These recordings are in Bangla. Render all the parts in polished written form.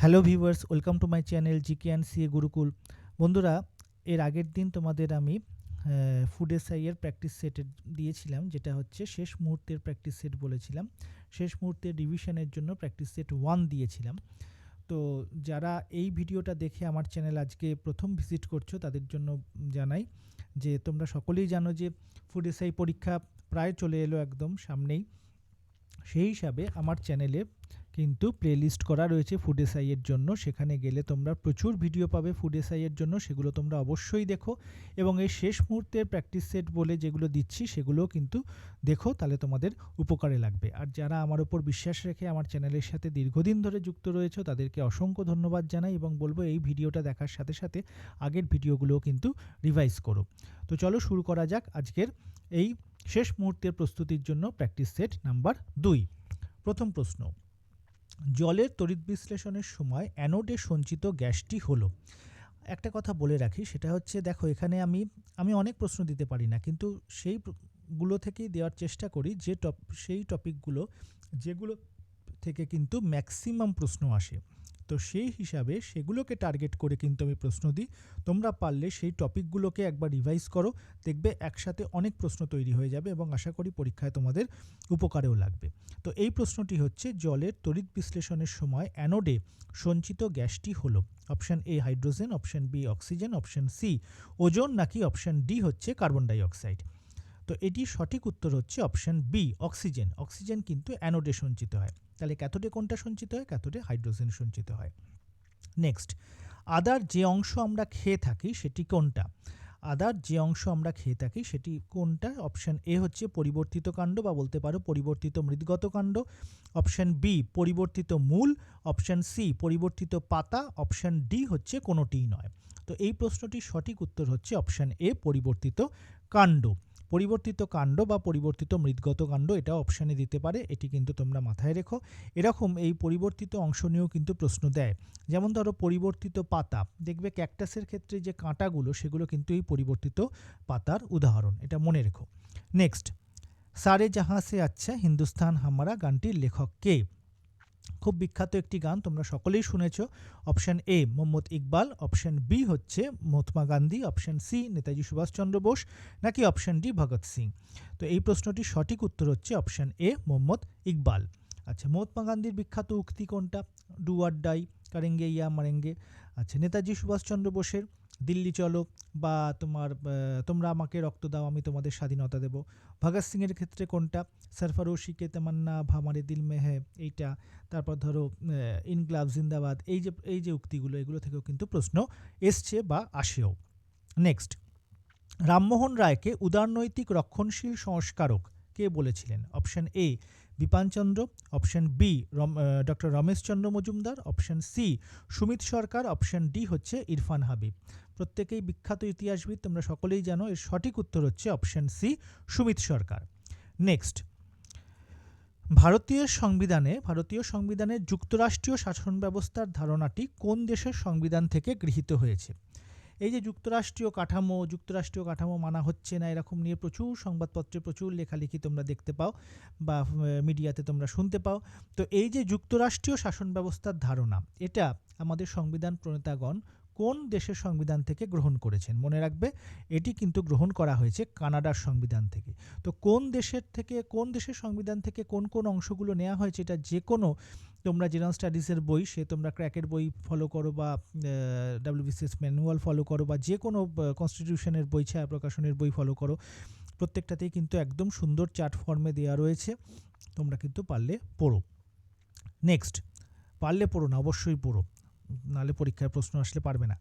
Hello viewers, welcome to my channel GK and CA Gurukul. বন্ধুরা, এর আগের দিন তোমাদের আমি ফুড এসআই এর প্র্যাকটিস সেট দিয়েছিলাম, যেটা হচ্ছে শেষ মুহূর্তের প্র্যাকটিস সেট বলেছিলাম। শেষ মুহূর্তের রিভিশনের জন্য প্র্যাকটিস সেট 1 দিয়েছিলাম। তো যারা এই ভিডিওটা দেখে আমার চ্যানেল আজকে প্রথম ভিজিট করছো তাদের জন্য জানাই যে তোমরা সকলেই জানো যে ফুড এসআই পরীক্ষা প্রায় চলে এলো একদম সামনেই। সেই হিসাবে আমার চ্যানেলে কিন্তু প্লেলিস্ট করা রয়েছে ফুড এসআই এর জন্য। সেখানে গেলে তোমরা প্রচুর ভিডিও পাবে ফুড এসআই এর জন্য, সেগুলো তোমরা অবশ্যই দেখো। এবং এই শেষ মুহূর্তের প্র্যাকটিস সেট বলে যেগুলো দিচ্ছি সেগুলোও কিন্তু দেখো, তাহলে তোমাদের উপকারে লাগবে। আর যারা আমার উপর বিশ্বাস রেখে আমার চ্যানেলের সাথে দীর্ঘদিন ধরে যুক্ত রয়েছে তাদেরকে অসংখ্য ধন্যবাদ জানাই এবং বলবো এই ভিডিওটা দেখার সাথে সাথে আগের ভিডিওগুলোও কিন্তু রিভাইজ করো। তো চলো শুরু করা যাক আজকের এই শেষ মুহূর্তের প্রস্তুতির জন্য প্র্যাকটিস সেট নাম্বার 2। প্রথম প্রশ্ন, জলের তড়িৎ বিশ্লেষণের সময় অ্যানোডে সঞ্চিত গ্যাসটি হলো। একটা কথা বলে রাখি, সেটা হচ্ছে দেখো এখানে আমি অনেক প্রশ্ন দিতে পারি না, কিন্তু সেইগুলো থেকেই দেওয়ার চেষ্টা করি যে সেই টপিকগুলো যেগুলো থেকে কিন্তু ম্যাক্সিমাম প্রশ্ন আসে। তো সেই হিসাবে সেগুলোকে টার্গেট করে কিন্তু আমি প্রশ্ন দিই। তোমরা পারলে সেই টপিকগুলোকে একবার রিভাইজ করো, দেখবে একসাথে অনেক প্রশ্ন তৈরি হয়ে যাবে এবং আশা করি পরীক্ষায় তোমাদের উপকারেও লাগবে। তো এই প্রশ্নটি হচ্ছে, জলের তড়িৎ বিশ্লেষণের সময় অ্যানোডে সঞ্চিত গ্যাসটি হলো option A hydrogen, option B oxygen, option C ozone, নাকি অপশান ডি হচ্ছে কার্বন ডাই অক্সাইড। তো এটি সঠিক উত্তর হচ্ছে অপশান বি অক্সিজেন। অক্সিজেন কিন্তু অ্যানোডে সঞ্চিত হয়। তাহলে ক্যাথোডে কোনটা সঞ্চিত হয়? ক্যাথোডে হাইড্রোজেন সঞ্চিত হয়। নেক্সট, আদার যে অংশ আমরা খেয়ে থাকি সেটি কোনটা? আদার যে অংশ আমরা খেয়ে থাকি সেটি কোনটা? অপশান এ হচ্ছে পরিবর্তিত কাণ্ড বা বলতে পারো পরিবর্তিত মৃদগত কাণ্ড, অপশান বি পরিবর্তিত মূল, অপশান সি পরিবর্তিত পাতা, অপশান ডি হচ্ছে কোনোটিই নয়। তো এই প্রশ্নটির সঠিক উত্তর হচ্ছে অপশান এ পরিবর্তিত কাণ্ড। পরিবর্তিত কাণ্ড বা পরিবর্তিত মৃদগত কাণ্ড, এটা অপশানে দিতে পারে, এটি কিন্তু তোমরা মাথায় রেখো। এরকম এই পরিবর্তিত অংশ নিয়েও কিন্তু প্রশ্ন দেয়। যেমন ধরো পরিবর্তিত পাতা, দেখবে ক্যাকটাসের ক্ষেত্রে যে কাঁটাগুলো সেগুলো কিন্তু এই পরিবর্তিত পাতার উদাহরণ, এটা মনে রেখো। নেক্সট, সারে জাহাঁ সে আচ্ছা হিন্দুস্তান হামারা গানটির লেখক কে? খুব বিখ্যাত একটি গান, তোমরা সকলেই শুনেছ। Option A Mohammad Iqbal, option B হচ্ছে মহাত্মা গান্ধী, অপশান সি নেতাজি সুভাষচন্দ্র বোস, নাকি অপশান ডি ভগৎ সিং। তো এই প্রশ্নটির সঠিক উত্তর হচ্ছে অপশান এ মোহাম্মদ ইকবাল। আচ্ছা, মহাত্মা গান্ধীর বিখ্যাত উক্তি কোনটা? ডু আর ডাই, করেঙ্গে ইয়া মারেঙ্গে। আচ্ছা, নেতাজি সুভাষচন্দ্র বোসের দিল্লি চলো বা তোমরা আমাকে রক্ত দাও আমি তোমাদের স্বাধীনতা দেব। ভগৎ সিংয়ের ক্ষেত্রে কোনটা? সরফরোশি কে তামান্না ভামারে দিল মে হ্যায়, এইটা। তারপর ধরো ইনকলাব জিন্দাবাদ, এই যে উক্তিগুলো, এগুলো থেকেও কিন্তু প্রশ্ন এসছে বা আসেও। নেক্সট, রামমোহন রায়কে উদারনৈতিক রক্ষণশীল সংস্কারক কে বলেছিলেন? Option A Bipan Chandra, option B doctor Ramesh Chandra Majumdar, option C Sumit Sarkar, option D হচ্ছে ইরফান হাবিব। প্রত্যেকেই বিখ্যাত ইতিহাসবিদ, তোমরা সকলেই জানো। এর সঠিক উত্তর হচ্ছে অপশান সি সুমিত সরকার। নেক্সট, ভারতীয় সংবিধানে যুক্তরাষ্ট্রীয় শাসন ব্যবস্থার ধারণাটি কোন দেশের সংবিধান থেকে গৃহীত হয়েছে? এই যে যুক্তরাষ্ট্রীয় কাঠামো মানা হচ্ছে না, এরকম নিয়ে প্রচুর সংবাদপত্রে প্রচুর লেখালেখি তোমরা দেখতে পাও বা মিডিয়াতে তোমরা শুনতে পাও। তো এই যে যুক্তরাষ্ট্রীয় শাসন ব্যবস্থার ধারণা, এটা আমাদের সংবিধান প্রণেতাগণ কোন দেশের সংবিধান থেকে গ্রহণ করেছেন? মনে রাখবে, এটি কিন্তু গ্রহণ করা হয়েছে কানাডার সংবিধান থেকে। তো কোন দেশের সংবিধান থেকে কোন কোন অংশগুলো নেওয়া হয়েছে, এটা যে কোনো তোমরা জেনারেল স্টাডিজের বই, সে তোমরা ক্র্যাকের বই ফলো করো বা ডাব্লিউবিসিএস ম্যানুয়াল ফলো করো বা যে কোনো কনস্টিটিউশনের বই, ছায়া প্রকাশনের বই ফলো করো, প্রত্যেকটাতেই কিন্তু একদম সুন্দর চার্ট ফর্মে দেওয়া রয়েছে। তোমরা কিন্তু পারলে পড়ো। নেক্সট, পারলে পড়ো না, অবশ্যই পড়ো, নাহলে পরীক্ষায় প্রশ্ন আসলে পারবে না।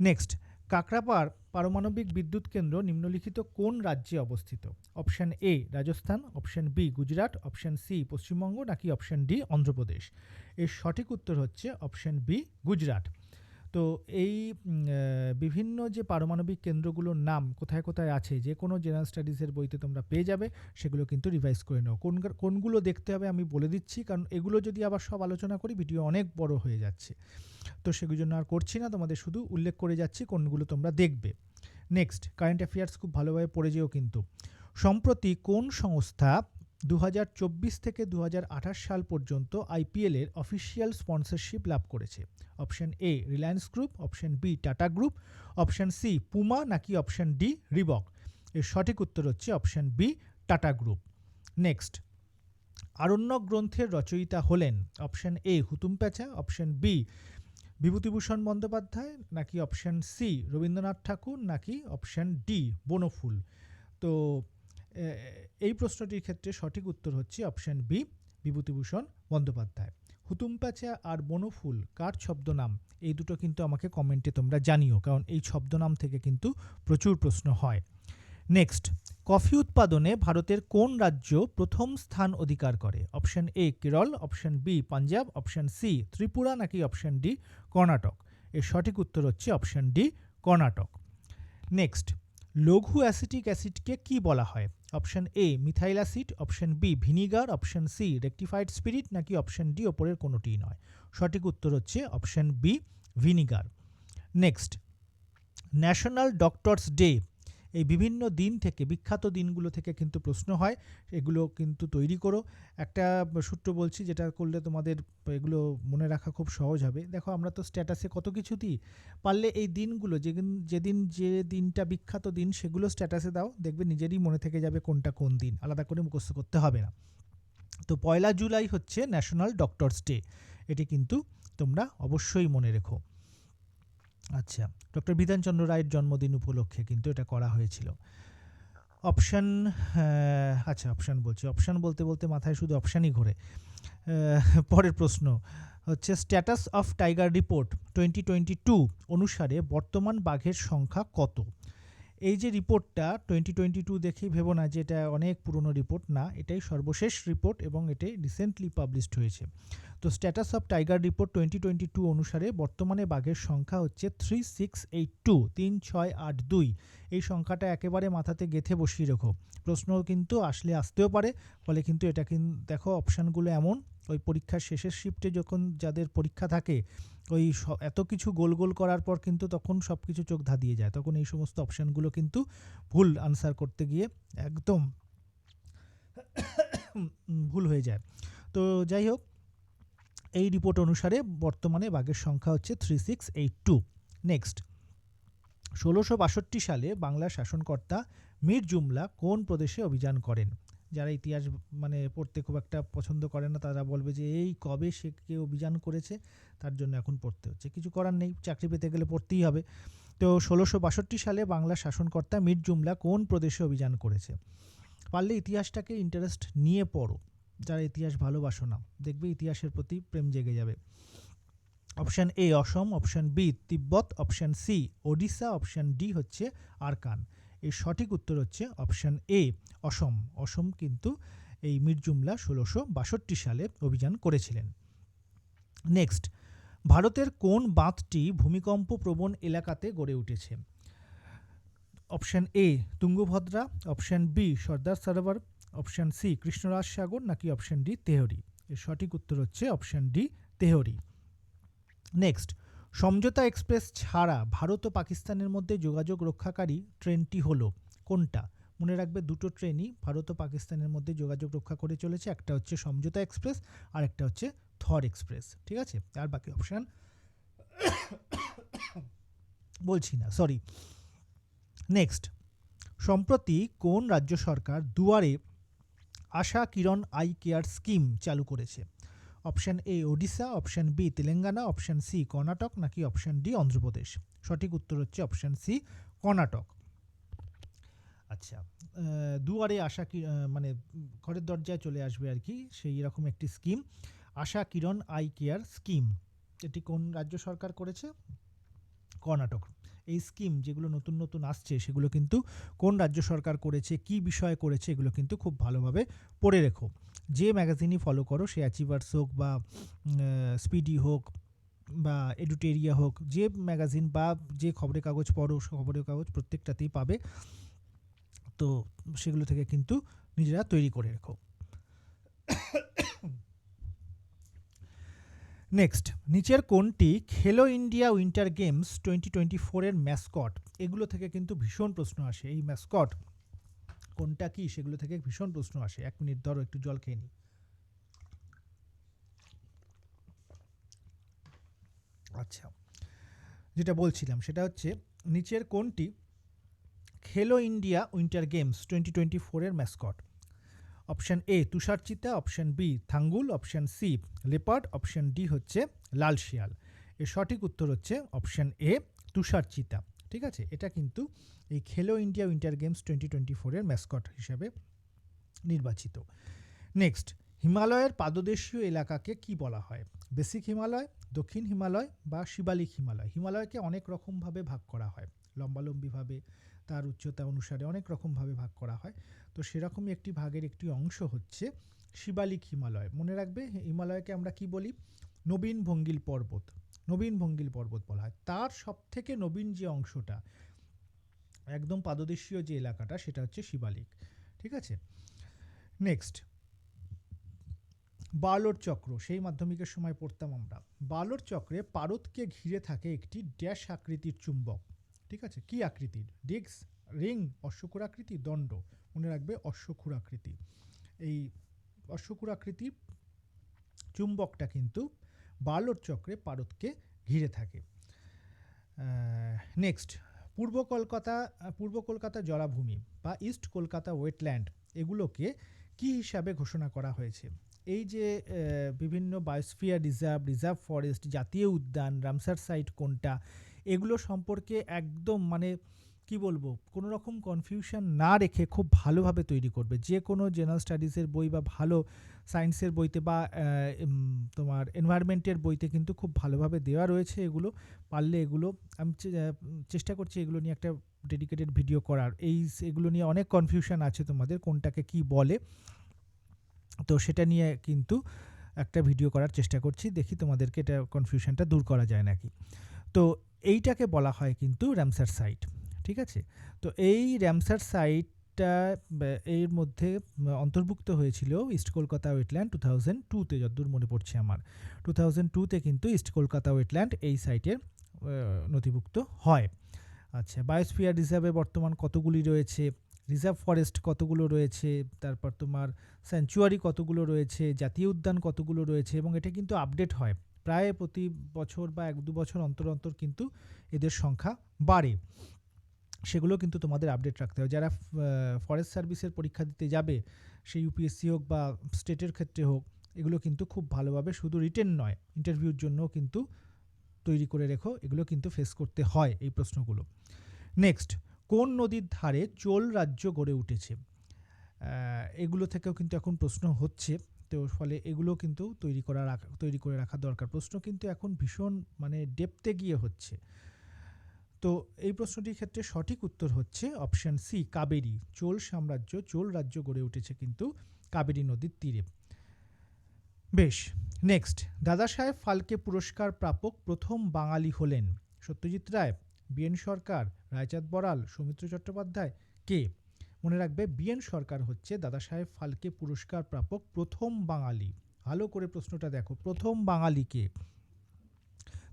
নেক্সট, কাকরাপাড় পারমাণবিক বিদ্যুৎ কেন্দ্র নিম্নলিখিত কোন রাজ্যে অবস্থিত? Option A Rajasthan, option B Gujarat, option C Paschimbanga, নাকি অপশান ডি অন্ধ্রপ্রদেশ। এর সঠিক উত্তর হচ্ছে অপশান বি গুজরাট। তো এই বিভিন্ন যে পারমাণবিক কেন্দ্রগুলোর নাম কোথায় কোথায় আছে, যে কোনো জেনারেল স্টাডিজের বইতে তোমরা পেয়ে যাবে, সেগুলো কিন্তু রিভাইজ করে নাও। কোনগুলো দেখতে হবে আমি বলে দিচ্ছি, কারণ এগুলো যদি আবার সব আলোচনা করি ভিডিও অনেক বড় হয়ে যাচ্ছে। তো সেগুলোর জন্য আর করছি না, তোমাদের শুধু উল্লেখ করে যাচ্ছি কোনগুলো তোমরা দেখবে। নেক্সট, কারেন্ট অ্যাফেয়ার্স খুব ভালোভাবে পড়ে যেও কিন্তু। সম্প্রতি কোন সংস্থা 2024 থেকে 2028 সাল পর্যন্ত আইপিএল এর অফিসিয়াল স্পন্সরশিপ লাভ করেছে? Option A Reliance group, option B Tata group, option C Puma নাকি অপশন ডি রিবক? এর সঠিক উত্তর হচ্ছে option B Tata group. Next, Aranyak গ্রন্থের রচয়িতা হলেন? অপশন এ হুতুম প্যাঁচা, অপশন বি বিভূতিভূষণ বন্দ্যোপাধ্যায়, নাকি অপশন সি রবীন্দ্রনাথ ঠাকুর, নাকি অপশন ডি বনফুল? তো এই প্রশ্নটির ক্ষেত্রে সঠিক উত্তর হচ্ছে অপশন বি বিভূতিভূষণ বন্দ্যোপাধ্যায়। হুতুম প্যাঁচা আর বনফুল কার ছদ্মনাম? এই দুটো কিন্তু আমাকে কমেন্টে তোমরা জানিও, কারণ এই ছদ্মনাম থেকে কিন্তু প্রচুর প্রশ্ন হয়। নেক্সট, কফি উৎপাদনে ভারতের কোন রাজ্য প্রথম স্থান অধিকার করে? Option A Kerala, option B Punjab, option C Tripura, নাকি অপশন ডি কর্ণাটক? এর সঠিক উত্তর হচ্ছে অপশন ডি কর্ণাটক। নেক্সট, লঘু অ্যাসিটিক অ্যাসিডকে কি বলা হয়? Option A methyl acid, option B vinegar, option C rectified spirit, নাকি অপশন ডি ওপরের কোনোটিই নয়? সঠিক উত্তর হচ্ছে option B vinegar. Next, national doctors day, এই বিভিন্ন দিন থেকে, বিখ্যাত দিনগুলো থেকে কিন্তু প্রশ্ন হয়, এগুলো কিন্তু তৈরি করো। একটা সূত্র বলছি, যেটা করলে তোমাদের এগুলো মনে রাখা খুব সহজ হবে। দেখো, আমরা তো স্ট্যাটাসে কত কিছু দিই, পারলে এই দিনগুলো যেদিন যে দিনটা বিখ্যাত দিন সেগুলো স্ট্যাটাসে দাও, দেখবে নিজেরই মনে থেকে যাবে কোনটা কোন দিন, আলাদা করে মুখস্থ করতে হবে না। তো 1 জুলাই হচ্ছে ন্যাশনাল ডক্টরস ডে, এটি কিন্তু তোমরা অবশ্যই মনে রেখো। আচ্ছা, ডক্টর বিধানচন্দ্র রায়ের জন্মদিন উপলক্ষে কিন্তু এটা করা হয়েছিল। অপশান, আচ্ছা অপশান বলছি, অপশান বলতে বলতে মাথায় শুধু অপশানই ঘোরে। পরের প্রশ্ন হচ্ছে, স্ট্যাটাস অফ টাইগার রিপোর্ট 2022 অনুসারে বর্তমান বাঘের সংখ্যা কত? এই যে রিপোর্টটা 2022 দেখেই ভেবো না যে এটা অনেক পুরনো রিপোর্ট, না, এটাই সর্বশেষ রিপোর্ট এবং এটাই রিসেন্টলি পাবলিশড হয়েছে। তো স্ট্যাটাস অফ টাইগার রিপোর্ট 2022 অনুসারে বর্তমানে বাঘের সংখ্যা হচ্ছে 3682, 3682। এই সংখ্যাটা একেবারে মাথাতে গেঁথে বসিয়ে রেখো, প্রশ্ন কিন্তু আসতেও পারে। ফলে কিন্তু এটা কিন্তু দেখো, অপশানগুলো এমন, ওই পরীক্ষার শেষের শিফটে যখন যাদের পরীক্ষা থাকে, ওই এত কিছু গোল গোল করার পর কিন্তু তখন সব কিছু চোখ ধাঁধিয়ে যায়, তখন এই সমস্ত অপশানগুলো কিন্তু ভুল আনসার করতে গিয়ে একদম ভুল হয়ে যায়। তো যাই হোক, এই রিপোর্ট অনুসারে বর্তমানে বাঘের সংখ্যা হচ্ছে 3682। নেক্সট, 1662 সালে বাংলার শাসনকর্তা মীর জুমলা কোন প্রদেশে অভিযান করেন? যারা ইতিহাস পড়তে খুব একটা পছন্দ করে না, তারা বলবে যে এই কবে সে কে অভিযান করেছে, তার জন্য এখন পড়তে হচ্ছে। কিছু করার নেই, চাকরি পেতে গেলে পড়তেই হবে। তো 1662 সালে বাংলার শাসনকর্তা মীর জুমলা কোন প্রদেশে অভিযান করেছে? পারলে ইতিহাসটাকে ইন্টারেস্ট নিয়ে পড়ো, যারা ইতিহাস ভালোবাসো না, দেখবে ইতিহাসের প্রতি প্রেম জেগে যাবে। Option A Assam, option B Tibet, option C Odisha, option D হচ্ছে আরাকান। এর সঠিক উত্তর হচ্ছে অপশান এ অসম। অসম কিন্তু এই মীর জুমলা 1662 সালে অভিযান করেছিলেন। নেক্সট, ভারতের কোন বাঁধটি ভূমিকম্প প্রবণ এলাকাতে গড়ে উঠেছে? Option A Tungabhadra, option B Sardar Sarovar, option C Krishnaraj Sagar, নাকি অপশান ডি তেহরি? এর সঠিক উত্তর হচ্ছে option D Tehri. Next, Samjhauta express ছাড়া ভারত ও পাকিস্তানের মধ্যে যোগাযোগ রক্ষাকারী ট্রেনটি হলো কোনটা? মনে রাখবে, দুটো ট্রেনই ভারত ও পাকিস্তানের মধ্যে যোগাযোগ রক্ষা করে চলেছে, একটা হচ্ছে সমঝোতা এক্সপ্রেস আর একটা হচ্ছে থর এক্সপ্রেস। ঠিক আছে, আর বাকি অপশান বলছি না, সরি। নেক্সট, সম্প্রতি কোন রাজ্য সরকার দুয়ারে Asha Kiran I care scheme চালু করেছে? Option A Odisha, option B Telangana, option C Karnataka, নাকি অপশান ডি অন্ধ্রপ্রদেশ? সঠিক উত্তর হচ্ছে অপশান সি কর্ণাটক। আচ্ছা, দুয়ারে আশা ঘরের দরজায় চলে আসবে আর কি, সেই রকম একটি scheme, Asha Kiran I care scheme. এটি কোন রাজ্য সরকার করেছে? কর্ণাটক। এই স্কিম যেগুলো নতুন নতুন আসছে, সেগুলো কিন্তু কোন রাজ্য সরকার করেছে, কি বিষয়ে করেছে, এগুলো কিন্তু খুব ভালোভাবে পড়ে রেখো। যে ম্যাগাজিনই ফলো করো, সে অ্যাচিভার্স হোক বা স্পিডি হোক বা এডুটেরিয়া হোক, যে ম্যাগাজিন বা যে খবরের কাগজ পড়ো, খবরের কাগজ প্রত্যেকটাতেই পাবে। তো সেগুলো থেকে কিন্তু নিজেরা তৈরি করে রেখো। নেক্সট, নিচের কোনটি খেলো ইন্ডিয়া উইন্টার গেমস 2024 এর ম্যাসকট? এগুলো থেকে কিন্তু ভীষণ প্রশ্ন আসে। এই ম্যাসকট কোনটা কি, সেগুলো থেকে ভীষণ প্রশ্ন আসে। 1 মিনিট ধরো, একটু জল খেয়ে নিই। আচ্ছা, যেটা বলছিলাম সেটা হচ্ছে নিচের কোনটি খেলো ইন্ডিয়া উইন্টার গেমস 2024 এর ম্যাসকট? অপশন এ তুষার চিতা, অপশন বি থাঙ্গুল, option C leopard, option D হচ্ছে লাল শিয়াল। এর সঠিক উত্তর হচ্ছে অপশন এ তুষার চিতা। ঠিক আছে, এটা কিন্তু এই খেলো ইন্ডিয়া উইন্টার গেমস 2024 এর ম্যাসকট হিসেবে নির্বাচিত। নেক্সট, হিমালয়ের পাদদেশীয় এলাকাকে কি বলা হয়? বেসিক হিমালয়, দক্ষিণ হিমালয় বা শিবালিক হিমালয়? হিমালয়কে অনেক রকমভাবে ভাগ করা হয়, লম্বালম্বিভাবে, তার উচ্চতা অনুসারে অনেক রকমভাবে ভাগ করা হয়। তো সেরকমই একটি ভাগের একটি অংশ হচ্ছে শিবালিক হিমালয়। মনে রাখবে, হিমালয়কে আমরা কি বলি? নবীন ভঙ্গিল পর্বত। নবীন ভঙ্গিল পর্বত বলা হয়। তার সবথেকে নবীন যে অংশটা, একদম পাদদেশীয় যে এলাকাটা, সেটা হচ্ছে শিবালিক। ঠিক আছে, নেক্সট, বার্লোর চক্র, সেই মাধ্যমিকের সময় পড়তাম আমরা। বার্লোর চক্রে পারদকে ঘিরে থাকে একটি ড্যাশ আকৃতির চুম্বক। ঠিক আছে, কি আকৃতির? ডিস্ক, রিং, অশ্বক্ষুরাকৃতি, দণ্ড? মনে রাখবে অশ্বক্ষুরাকৃতি। এই অশ্বক্ষুরাকৃতির চুম্বকটা কিন্তু বার্লোর চক্রে পারদকে ঘিরে থাকে। নেক্সট, পূর্ব কলকাতা জলাভূমি বা ইস্ট কলকাতা ওয়েটল্যান্ড, এগুলোকে কি হিসাবে ঘোষণা করা হয়েছে? এই যে বিভিন্ন বায়োস্ফিয়ার রিজার্ভ ফরেস্ট, জাতীয় উদ্যান, রামসার সাইট কোনটা, এগুলো সম্পর্কে একদম মানে কি বলবো, কোনো রকম কনফিউশন না রেখে খুব ভালোভাবে তৈরি করবে। যে কোনো জেনারেল স্টাডিজের বই বা ভালো সায়েন্সের বইতে বা তোমার এনভায়রনমেন্টের বইতে কিন্তু খুব ভালোভাবে দেওয়া রয়েছে এগুলো। পারলে এগুলো আমি চেষ্টা করছি এগুলো নিয়ে একটা ডেডিকেটেড ভিডিও করার। এগুলো নিয়ে অনেক কনফিউশন আছে তোমাদের, কোনটাকে কি বলে, তো সেটা নিয়ে কিন্তু একটা ভিডিও করার চেষ্টা করছি। দেখি তোমাদেরকে এটা কনফিউশনটা দূর করা যায় নাকি। তো এইটাকে বলা হয় কিন্তু রামসার সাইট। ঠিক আছে, তো এই রামসার সাইটটা এর মধ্যে অন্তর্ভুক্ত হয়েছিল ইস্ট কলকাতা ওয়েটল্যান্ড 2002-তে, যতদূর মনে পড়ছে আমার। 2002-তে কিন্তু ইস্ট কলকাতা ওয়েটল্যান্ড এই সাইটের নথিভুক্ত হয়। আচ্ছা, বায়োস্ফিয়ার রিজার্ভে বর্তমান কতগুলি রয়েছে, রিজার্ভ ফরেস্ট কতগুলো রয়েছে, তারপর তোমার স্যাংচুয়ারি কতগুলো রয়েছে, জাতীয় উদ্যান কতগুলো রয়েছে, এবং এটা কিন্তু আপডেট হয় প্রায় প্রতি বছর বা 1-2 বছর অন্তর অন্তর কিন্তু এদের সংখ্যা বাড়ে। সেগুলো কিন্তু তোমাদের আপডেট রাখতে হবে। যারা ফরেস্ট সার্ভিসের পরীক্ষা দিতে যাবে, সেই ইউপিএসসি হোক বা স্টেটের ক্ষেত্রে হোক, এগুলো কিন্তু খুব ভালোভাবে, শুধু রিটেন নয়, ইন্টারভিউর জন্য কিন্তু তৈরি করে রেখো। এগুলো কিন্তু ফেস করতে হয় এই প্রশ্নগুলো। নেক্সট, কোন নদীর ধারে চোল রাজ্য গড়ে উঠেছে? এগুলো থেকেও কিন্তু এখন প্রশ্ন হচ্ছে, তো ফলে এগুলো কিন্তু তৈরি করে রাখা দরকার। প্রশ্ন কিন্তু এখন ভীষণ মানে ডেপথে গিয়ে হচ্ছে। তো এই প্রশ্নটির ক্ষেত্রে সঠিক উত্তর হচ্ছে অপশন সি কাবেরী। চোল সাম্রাজ্য, চোল রাজ্য গড়ে উঠেছে কিন্তু কাবেরী নদীর তীরে। বেশ, নেক্সট, দাদা সাহেব ফালকে পুরস্কার প্রাপক প্রথম বাঙালি হলেন? সত্যজিৎ রায়, বি.এন. সরকার, রায়চাঁদ বড়াল, সৌমিত্র চট্টোপাধ্যায়, কে? মনে রাখবে, বি.এন. সরকার হচ্ছে দাদা সাহেব ফালকে পুরস্কার প্রাপক প্রথম বাঙালি। ভালো করে প্রশ্নটা দেখো, প্রথম বাঙালি কে?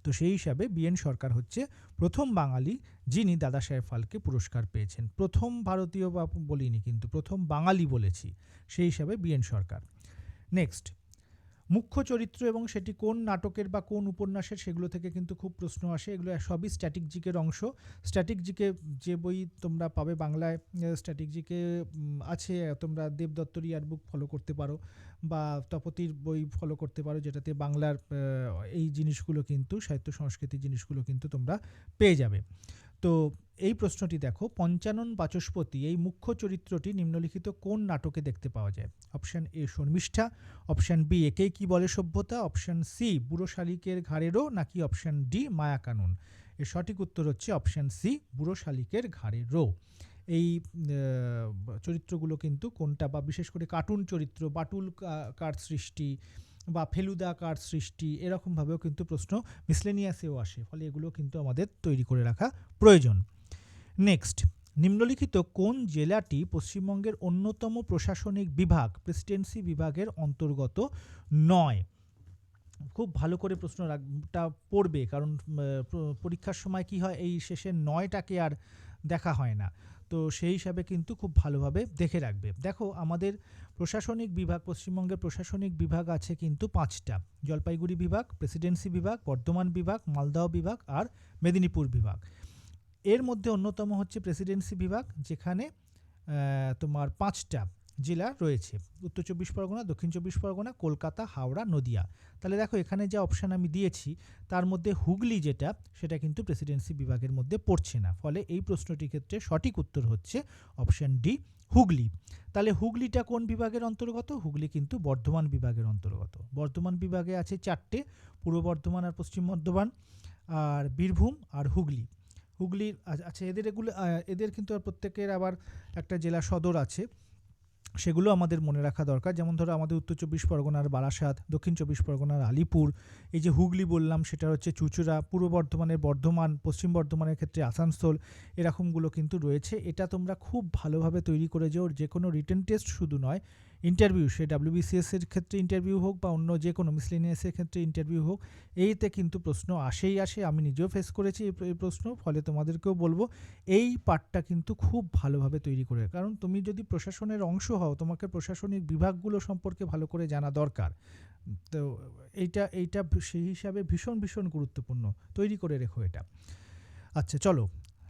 তো সেই হিসাবে বি.এন. সরকার হচ্ছে প্রথম বাঙালি যিনি দাদা সাহেব ফালকে পুরস্কার পেয়েছেন। প্রথম ভারতীয় বা বলিনি, কিন্তু প্রথম বাঙালি বলেছি, সেই হিসাবে বি.এন. সরকার। নেক্সট, মুখ্য চরিত্র এবং সেটি কোন নাটকের বা কোন উপন্যাসের, সেগুলো থেকে কিন্তু খুব প্রশ্ন আসে। এগুলো সবই স্ট্যাটিক জিকের অংশ। স্ট্যাটিক জিকে যে বই তোমরা পাবে বাংলায়, স্ট্যাটিক জিকে আছে, তোমরা দেবদত্তর ইয়ারবুক ফলো করতে পারো বা তপতির বই ফলো করতে পারো, যেটাতে বাংলার এই জিনিসগুলো কিন্তু, সাহিত্য সংস্কৃতির জিনিসগুলো কিন্তু তোমরা পেয়ে যাবে। তো এই প্রশ্নটি দেখো, পঞ্চানন বাচস্পতি এই মুখ্য চরিত্রটি নিম্নলিখিত কোন নাটকে দেখতে পাওয়া যায়? Option A Sharmishtha, option B একেই কি বলে সভ্যতা, অপশন সি বুড়ো শালিকের ঘাড়েরও, নাকি অপশন ডি মায়াকানুন? এর সঠিক উত্তর হচ্ছে অপশন সি বুড়ো শালিকের ঘাড়েরও। এই চরিত্রগুলো কিন্তু কোনটা, বা বিশেষ করে কার্টুন চরিত্র, বাটুল কার সৃষ্টি বা ফেলুদা কার সৃষ্টি, এরকমভাবেও কিন্তু প্রশ্ন মিসলেনিয়াসেও আসে। ফলে এগুলো কিন্তু আমাদের তৈরি করে রাখা প্রয়োজন। নেক্সট, নিম্নলিখিত কোন জেলাটি পশ্চিমবঙ্গের অন্যতম প্রশাসনিক বিভাগ, প্রেসিডেন্সি বিভাগের অন্তর্গত নয়? খুব ভালো করে প্রশ্নটা পড়বে, কারণ পরীক্ষার সময় কি হয়, এই শেষের 9টাকে আর দেখা হয় না। তো সেই হিসাবে কিন্তু খুব ভালোভাবে দেখে রাখবে। দেখো আমাদের প্রশাসনিক বিভাগ, পশ্চিমবঙ্গের প্রশাসনিক বিভাগ আছে কিন্তু ৫টা। জলপাইগুড়ি বিভাগ, প্রেসিডেন্সি বিভাগ, বর্ধমান বিভাগ, মালদহ বিভাগ আর মেদিনীপুর বিভাগ। এর মধ্যে অন্যতম হচ্ছে প্রেসিডেন্সি বিভাগ, যেখানে তোমার 5টা জেলা রয়েছে: উত্তর চব্বিশ পরগনা, দক্ষিণ চব্বিশ পরগনা, কলকাতা, হাওড়া, নদিয়া। তাহলে দেখো এখানে যে অপশান আমি দিয়েছি তার মধ্যে হুগলি যেটা, সেটা কিন্তু প্রেসিডেন্সি বিভাগের মধ্যে পড়ছে না। ফলে এই প্রশ্নটির ক্ষেত্রে সঠিক উত্তর হচ্ছে অপশান ডি, হুগলি। তাহলে হুগলিটা কোন বিভাগের অন্তর্গত? হুগলি কিন্তু বর্ধমান বিভাগের অন্তর্গত। বর্ধমান বিভাগে আছে 4টে: পূর্ব বর্ধমান আর পশ্চিম বর্ধমান, আর বীরভূম আর হুগলি। হুগলির আচ্ছা, এদের কিন্তু আর প্রত্যেকের আবার একটা জেলা সদর আছে, সেগুলো আমাদের মনে রাখা দরকার। যেমন ধরো আমাদের উত্তর চব্বিশ পরগনার বারাসাত, দক্ষিণ চব্বিশ পরগনার আলিপুর, এই যে হুগলি বললাম সেটা হচ্ছে চুঁচুড়া, পূর্ব বর্ধমানের বর্ধমান, পশ্চিম বর্ধমানের ক্ষেত্রে আসানসোল, এরকমগুলো কিন্তু রয়েছে। এটা তোমরা খুব ভালোভাবে তৈরি করে যেও। যে কোনো রিটেন টেস্ট শুধু নয়, ইন্টারভিউ, সে WBCS এর ক্ষেত্রে ইন্টারভিউ হোক বা অন্য যে কোনো মিসলেনিয়াসের ক্ষেত্রে ইন্টারভিউ হোক, এইতে কিন্তু প্রশ্ন আসে। আমি নিজেও ফেস করেছি এই প্রশ্ন। ফলে তোমাদেরকেও বলবো এই পার্টটা কিন্তু খুব ভালোভাবে তৈরি করে, কারণ তুমি যদি প্রশাসনের অংশ হও, তোমাকে প্রশাসনিক বিভাগগুলো সম্পর্কে ভালো করে জানা দরকার। তো এইটা সেই হিসাবে ভীষণ গুরুত্বপূর্ণ, তৈরি করে রেখো এটা। আচ্ছা চলো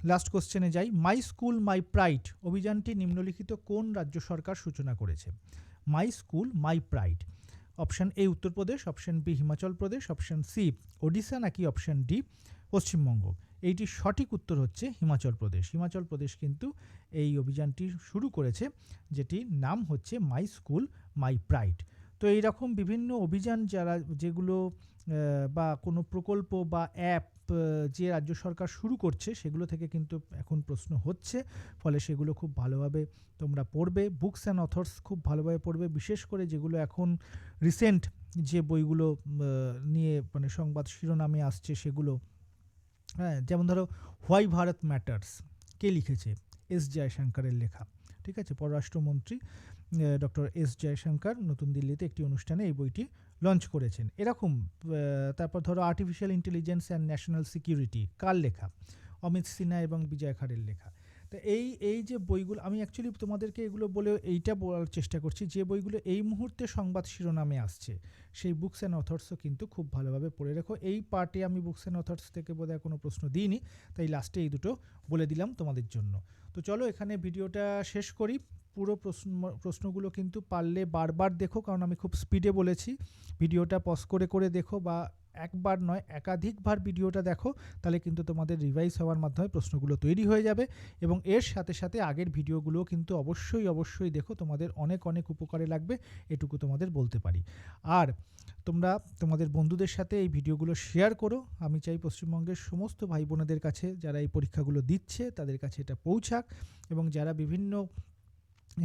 লাস্ট কোশ্চেনে যাই। মাই স্কুল মাই প্রাইড অভিযানটি নিম্নলিখিত কোন রাজ্য সরকার সূচনা করেছে? My school my pride, option A Uttar Pradesh, option B Himachal Pradesh, option C Odisha, নাকি অপশান ডি পশ্চিমবঙ্গ? এইটির সঠিক উত্তর হচ্ছে হিমাচল প্রদেশ। হিমাচল প্রদেশ কিন্তু এই অভিযানটি শুরু করেছে, যেটির নাম হচ্ছে মাই স্কুল মাই প্রাইড। তো এইরকম বিভিন্ন অভিযান যেগুলো বা কোনো প্রকল্প বা অ্যাপ যে রাজ্য সরকার শুরু করছে, সেগুলো থেকে কিন্তু এখন প্রশ্ন হচ্ছে। ফলে সেগুলো খুব ভালোভাবে তোমরা পড়বে। বুকস অ্যান্ড অথর্স খুব ভালোভাবে পড়বে, বিশেষ করে যেগুলো এখন রিসেন্ট যে বইগুলো নিয়ে মানে সংবাদ শিরোনামে আসছে সেগুলো। হ্যাঁ, যেমন ধরো হোয়াই ভারত ম্যাটার্স, কে লিখেছে? এস জয়শঙ্করের লেখা। ঠিক আছে, পররাষ্ট্রমন্ত্রী ডক্টর এস জয়শঙ্কর নতুন দিল্লিতে একটি অনুষ্ঠানে এই বইটি লঞ্চ করেছেন। এরকম তারপর ধরো artificial intelligence and national security, কার লেখা? অমিত সিনহা এবং বিজয় খাড়ের লেখা। তো এই যে বইগুলো, আমি অ্যাকচুয়ালি তোমাদেরকে এগুলো বলে এইটা বলার চেষ্টা করছি, যে বইগুলো এই মুহূর্তে সংবাদ শিরোনামে আসছে, সেই বুকস অ্যান্ড অথর্সও কিন্তু খুব ভালোভাবে পড়ে রেখো। এই পার্টে আমি বুকস অ্যান্ড অথর্স থেকে বোধহয় কোনো প্রশ্ন দিইনি, তাই লাস্টে এই দুটো বলে দিলাম তোমাদের জন্য। তো চলো এখানে ভিডিওটা শেষ করি। পুরো প্রশ্নগুলো কিন্তু পারলে বারবার দেখো, কারণ আমি খুব স্পিডে বলেছি। ভিডিওটা পজ করে দেখো, বা একবার নয় একাধিকবার ভিডিওটা দেখো, তাহলে কিন্তু তোমাদের রিভাইজ হওয়ার মাধ্যমে প্রশ্নগুলো তৈরি হয়ে যাবে। এবং এর সাথে সাথে আগের ভিডিওগুলোও কিন্তু অবশ্যই দেখো, তোমাদের অনেক উপকারে লাগবে, এটুকু তোমাদের বলতে পারি। আর তোমরা তোমাদের বন্ধুদের সাথে এই ভিডিওগুলো শেয়ার করো। আমি চাই পশ্চিমবঙ্গের সমস্ত ভাই বোনেদের কাছে, যারা এই পরীক্ষাগুলো দিচ্ছে, তাদের কাছে এটা পৌঁছাক। এবং যারা বিভিন্ন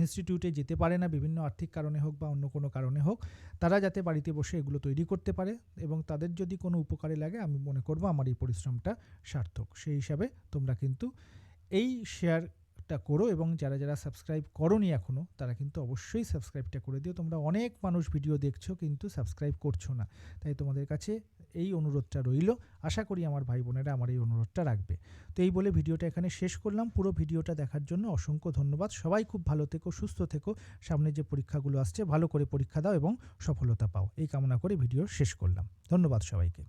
ইনস্টিটিউটে যেতে পারে না, বিভিন্ন আর্থিক কারণে হোক বা অন্য কোনো কারণে হোক, তারা যাতে বাড়িতে বসে এগুলো তৈরি করতে পারে, এবং তাদের যদি কোনো উপকারে লাগে, আমি মনে করব আমার এই পরিশ্রমটা সার্থক। সেই হিসাবে তোমরা কিন্তু এই শেয়ারটা করো, এবং যারা সাবস্ক্রাইব করোনি এখনও, তারা কিন্তু অবশ্যই সাবস্ক্রাইবটা করে দিও। তোমরা অনেক মানুষ ভিডিও দেখছো কিন্তু সাবস্ক্রাইব করছো না, তাই তোমাদের কাছে এই অনুরোধটা রইল। আশা করি আমার ভাই বোনেরা আমার এই অনুরোধটা রাখবে। তো এই বলে ভিডিওটা এখানে শেষ করলাম। পুরো ভিডিওটা দেখার জন্য অসংখ্য ধন্যবাদ। সবাই খুব ভালো থেকো, সুস্থ থেকো। সামনে যে পরীক্ষাগুলো আসছে ভালো করে পরীক্ষা দাও এবং সফলতা পাও, এই কামনা করে ভিডিও শেষ করলাম। ধন্যবাদ সবাইকে।